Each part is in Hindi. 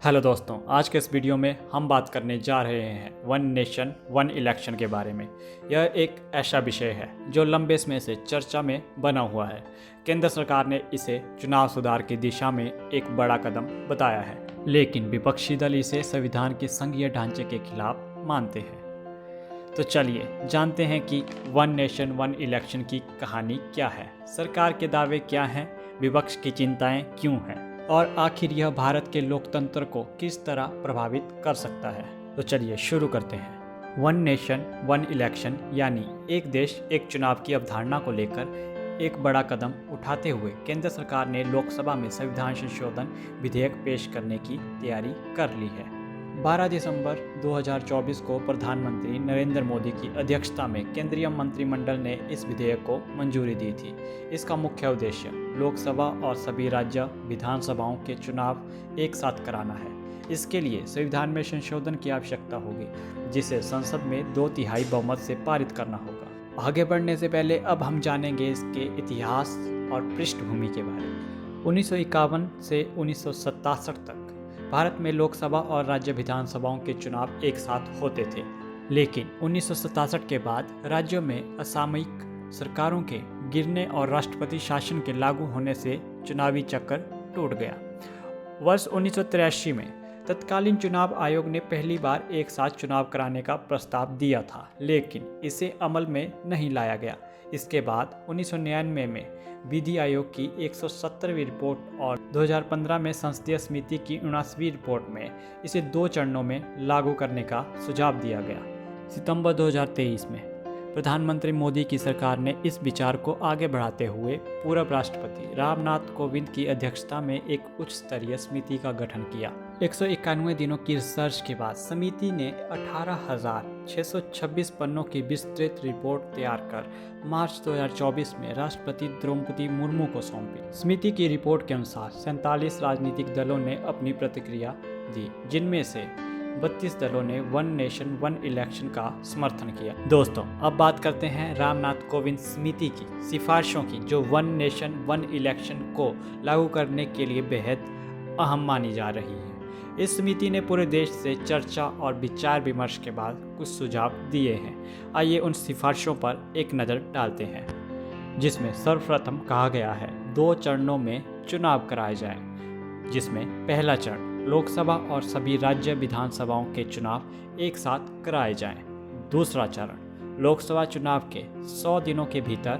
हेलो दोस्तों, आज के इस वीडियो में हम बात करने जा रहे हैं वन नेशन वन इलेक्शन के बारे में। यह एक ऐसा विषय है जो लंबे समय से चर्चा में बना हुआ है। केंद्र सरकार ने इसे चुनाव सुधार की दिशा में एक बड़ा कदम बताया है, लेकिन विपक्षी दल इसे संविधान के संघीय ढांचे के खिलाफ मानते हैं। तो चलिए जानते हैं कि वन नेशन वन इलेक्शन की कहानी क्या है, सरकार के दावे क्या हैं, विपक्ष की चिंताएं क्यों हैं और आखिर यह भारत के लोकतंत्र को किस तरह प्रभावित कर सकता है। तो चलिए शुरू करते हैं। वन नेशन वन इलेक्शन यानी एक देश एक चुनाव की अवधारणा को लेकर एक बड़ा कदम उठाते हुए केंद्र सरकार ने लोकसभा में संविधान संशोधन विधेयक पेश करने की तैयारी कर ली है। 12 दिसंबर 2024 को प्रधानमंत्री नरेंद्र मोदी की अध्यक्षता में केंद्रीय मंत्रिमंडल ने इस विधेयक को मंजूरी दी थी। इसका मुख्य उद्देश्य लोकसभा और सभी राज्य विधानसभाओं के चुनाव एक साथ कराना है। इसके लिए संविधान में संशोधन की आवश्यकता होगी, जिसे संसद में 2/3 बहुमत से पारित करना होगा। आगे बढ़ने से पहले अब हम जानेंगे इसके इतिहास और पृष्ठभूमि के बारे में। 1951 से 1967 तक भारत में लोकसभा और राज्य विधानसभाओं के चुनाव एक साथ होते थे, लेकिन 1967 के बाद राज्यों में असामयिक सरकारों के गिरने और राष्ट्रपति शासन के लागू होने से चुनावी चक्कर टूट गया। वर्ष 1983 में तत्कालीन चुनाव आयोग ने पहली बार एक साथ चुनाव कराने का प्रस्ताव दिया था, लेकिन इसे अमल में नहीं लाया गया। इसके बाद 1999 में विधि आयोग की 170वीं रिपोर्ट और 2015 में संसदीय समिति की 79वीं रिपोर्ट में इसे 2 चरणों में लागू करने का सुझाव दिया गया। सितंबर 2023 में प्रधानमंत्री मोदी की सरकार ने इस विचार को आगे बढ़ाते हुए पूर्व राष्ट्रपति रामनाथ कोविंद की अध्यक्षता में एक उच्च स्तरीय समिति का गठन किया। 191 दिनों की रिसर्च के बाद समिति ने 18,626 पन्नों की विस्तृत रिपोर्ट तैयार कर मार्च 2024 में राष्ट्रपति द्रौपदी मुर्मू को सौंपी। समिति की रिपोर्ट के अनुसार 47 राजनीतिक दलों ने अपनी प्रतिक्रिया दी, जिनमें से 32 दलों ने वन नेशन वन इलेक्शन का समर्थन किया। दोस्तों, अब बात करते हैं रामनाथ कोविंद समिति की सिफारिशों की, जो वन नेशन वन इलेक्शन को लागू करने के लिए बेहद अहम मानी जा रही है। इस समिति ने पूरे देश से चर्चा और विचार विमर्श के बाद कुछ सुझाव दिए हैं। आइए उन सिफारिशों पर एक नज़र डालते हैं, जिसमें सर्वप्रथम कहा गया है 2 चरणों में चुनाव कराए जाएं, जिसमें पहला चरण लोकसभा और सभी राज्य विधानसभाओं के चुनाव एक साथ कराए जाएं। दूसरा चरण लोकसभा चुनाव के 100 दिनों के भीतर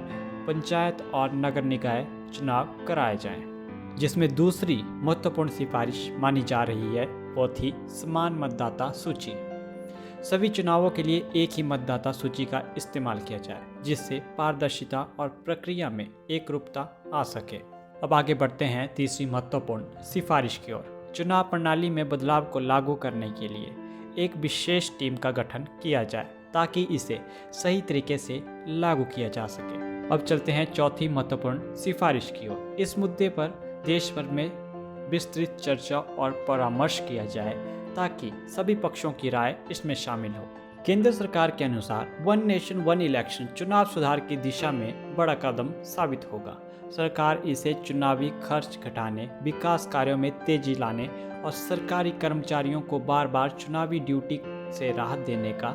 पंचायत और नगर निकाय चुनाव कराए जाएं, जिसमें दूसरी महत्वपूर्ण सिफारिश मानी जा रही है वो थी समान मतदाता सूची। सभी चुनावों के लिए एक ही मतदाता सूची का इस्तेमाल किया जाए, जिससे पारदर्शिता और प्रक्रिया में एकरूपता आ सके। अब आगे बढ़ते हैं तीसरी महत्वपूर्ण सिफारिश की ओर। चुनाव प्रणाली में बदलाव को लागू करने के लिए एक विशेष टीम का गठन किया जाए, ताकि इसे सही तरीके से लागू किया जा सके। अब चलते हैं चौथी महत्वपूर्ण सिफारिश की ओर। इस मुद्दे पर देश भर में विस्तृत चर्चा और परामर्श किया जाए, ताकि सभी पक्षों की राय इसमें शामिल हो। केंद्र सरकार के अनुसार वन नेशन वन इलेक्शन चुनाव सुधार की दिशा में बड़ा कदम साबित होगा। सरकार इसे चुनावी खर्च घटाने, विकास कार्यों में तेजी लाने और सरकारी कर्मचारियों को बार बार चुनावी ड्यूटी से राहत देने का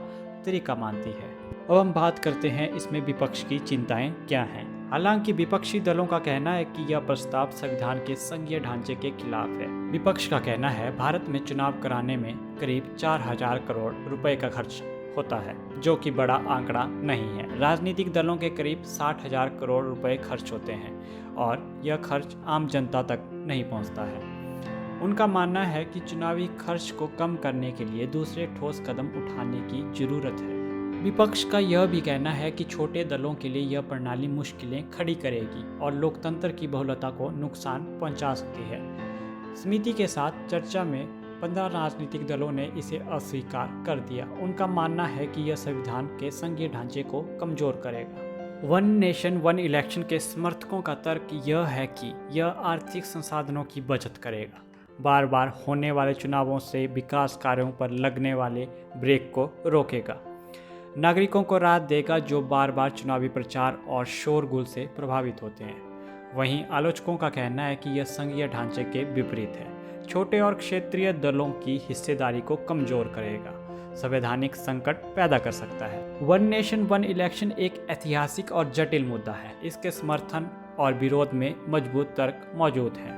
तरीका मानती है। अब हम बात करते हैं इसमें विपक्ष की चिंताएं क्या हैं। हालांकि विपक्षी दलों का कहना है कि यह प्रस्ताव संविधान के संघीय ढांचे के खिलाफ है। विपक्ष का कहना है भारत में चुनाव कराने में करीब 4,000 करोड़ रुपए का खर्च होता है, जो कि बड़ा आंकड़ा नहीं है। राजनीतिक दलों के करीब 60,000 करोड़ रुपए खर्च होते हैं और यह खर्च आम जनता तक नहीं पहुंचता है। उनका मानना है कि चुनावी खर्च को कम करने के लिए दूसरे ठोस कदम उठाने की जरूरत है। विपक्ष का यह भी कहना है कि छोटे दलों के लिए यह प्रणाली मुश्किलें खड़ी करेगी और लोकतंत्र की बहुलता को नुकसान पहुंचा सकती है। समिति के साथ चर्चा में 15 राजनीतिक दलों ने इसे अस्वीकार कर दिया। उनका मानना है कि यह संविधान के संघीय ढांचे को कमजोर करेगा। वन नेशन वन इलेक्शन के समर्थकों का तर्क यह है कि यह आर्थिक संसाधनों की बचत करेगा, बार बार होने वाले चुनावों से विकास कार्यों पर लगने वाले ब्रेक को रोकेगा, नागरिकों को राहत देगा जो बार बार चुनावी प्रचार और शोरगुल से प्रभावित होते हैं। वहीं आलोचकों का कहना है कि यह संघीय ढांचे के विपरीत है। छोटे और क्षेत्रीय दलों की हिस्सेदारी को कमजोर करेगा, संवैधानिक संकट पैदा कर सकता है। वन नेशन वन इलेक्शन एक ऐतिहासिक और जटिल मुद्दा है। इसके समर्थन और विरोध में मजबूत तर्क मौजूद हैं।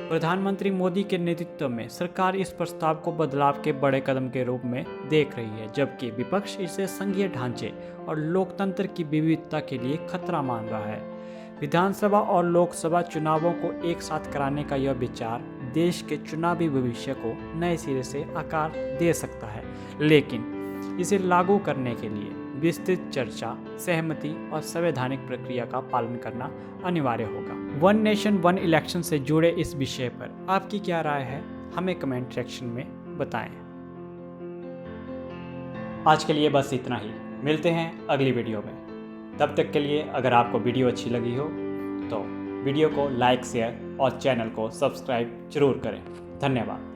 प्रधानमंत्री मोदी के नेतृत्व में सरकार इस प्रस्ताव को बदलाव के बड़े कदम के रूप में देख रही है, जबकि विपक्ष इसे संघीय ढांचे और लोकतंत्र की विविधता के लिए खतरा मान रहा है। विधानसभा और लोकसभा चुनावों को एक साथ कराने का यह विचार देश के चुनावी भविष्य को नए सिरे से आकार दे सकता है, लेकिन इसे लागू करने के लिए विस्तृत चर्चा, सहमति और संवैधानिक प्रक्रिया का पालन करना अनिवार्य होगा। वन नेशन वन इलेक्शन से जुड़े इस विषय पर आपकी क्या राय है, हमें कमेंट सेक्शन में बताएं। आज के लिए बस इतना ही, मिलते हैं अगली वीडियो में। तब तक के लिए अगर आपको वीडियो अच्छी लगी हो तो वीडियो को लाइक, शेयर और चैनल को सब्सक्राइब जरूर करें। धन्यवाद।